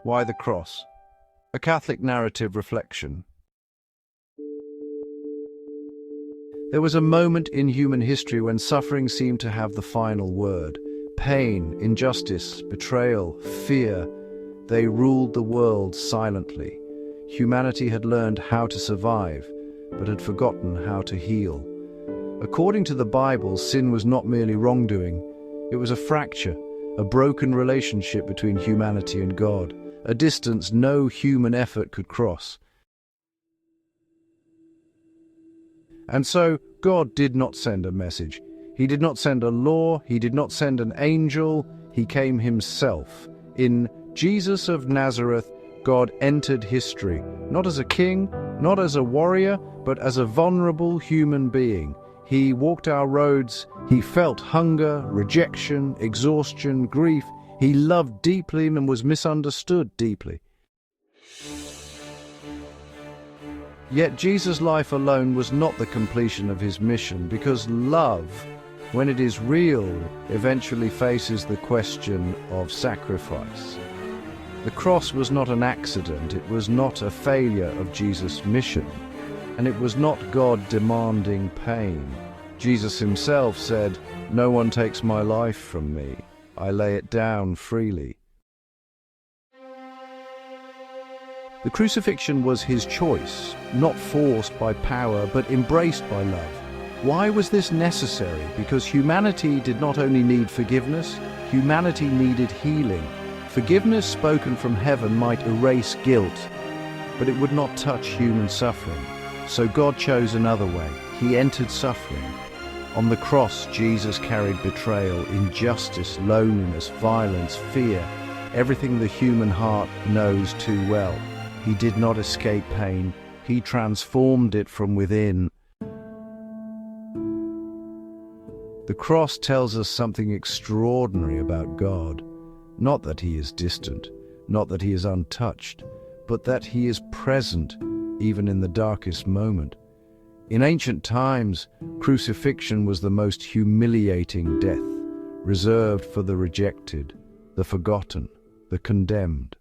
Why the cross? A Catholic narrative reflection. There was a moment in human history when suffering seemed to have the final word. Pain, injustice, betrayal, fear, they ruled the world silently. Humanity had learned how to survive, but had forgotten how to heal. According to the Bible, sin was not merely wrongdoing. It was a fracture, a broken relationship between humanity and God, a distance no human effort could cross. And so, God did not send a message. He did not send a law. He did not send an angel. He came himself. In Jesus of Nazareth, God entered history, not as a king, not as a warrior, but as a vulnerable human being. He walked our roads. He felt hunger, rejection, exhaustion, grief. He loved deeply and was misunderstood deeply. Yet Jesus' life alone was not the completion of his mission, because love, when it is real, eventually faces the question of sacrifice. The cross was not an accident, it was not a failure of Jesus' mission, and it was not God demanding pain. Jesus himself said, "No one takes my life from me. I lay it down freely." The crucifixion was his choice, not forced by power, but embraced by love. Why was this necessary? Because humanity did not only need forgiveness, humanity needed healing. Forgiveness spoken from heaven might erase guilt, but it would not touch human suffering. So God chose another way. He entered suffering. On the cross, Jesus carried betrayal, injustice, loneliness, violence, fear, everything the human heart knows too well. He did not escape pain. He transformed it from within. The cross tells us something extraordinary about God. Not that he is distant, not that he is untouched, but that he is present even in the darkest moment. In ancient times, crucifixion was the most humiliating death, reserved for the rejected, the forgotten, the condemned.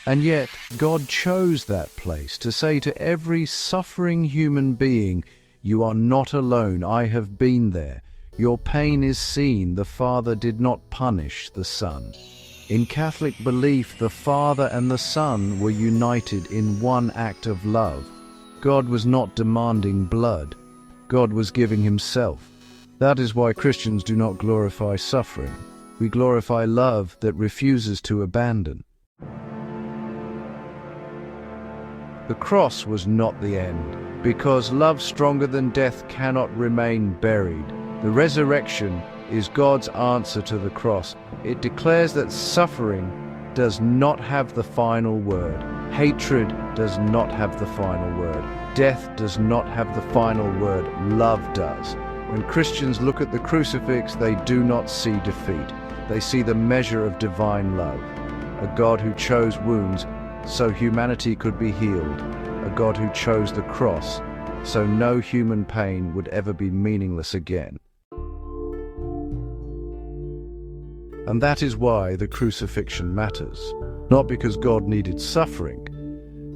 And yet, God chose that place to say to every suffering human being, "You are not alone, I have been there. Your pain is seen, the Father did not punish the Son." In Catholic belief, the Father and the Son were united in one act of love. God was not demanding blood. God was giving himself. That is why Christians do not glorify suffering. We glorify love that refuses to abandon. The cross was not the end, because love stronger than death cannot remain buried. The resurrection is God's answer to the cross. It declares that suffering does not have the final word. Hatred does not have the final word. Death does not have the final word. Love does. When Christians look at the crucifix, they do not see defeat. They see the measure of divine love. A God who chose wounds so humanity could be healed. A God who chose the cross so no human pain would ever be meaningless again. And that is why the crucifixion matters. Not because God needed suffering,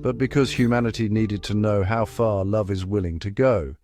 but because humanity needed to know how far love is willing to go.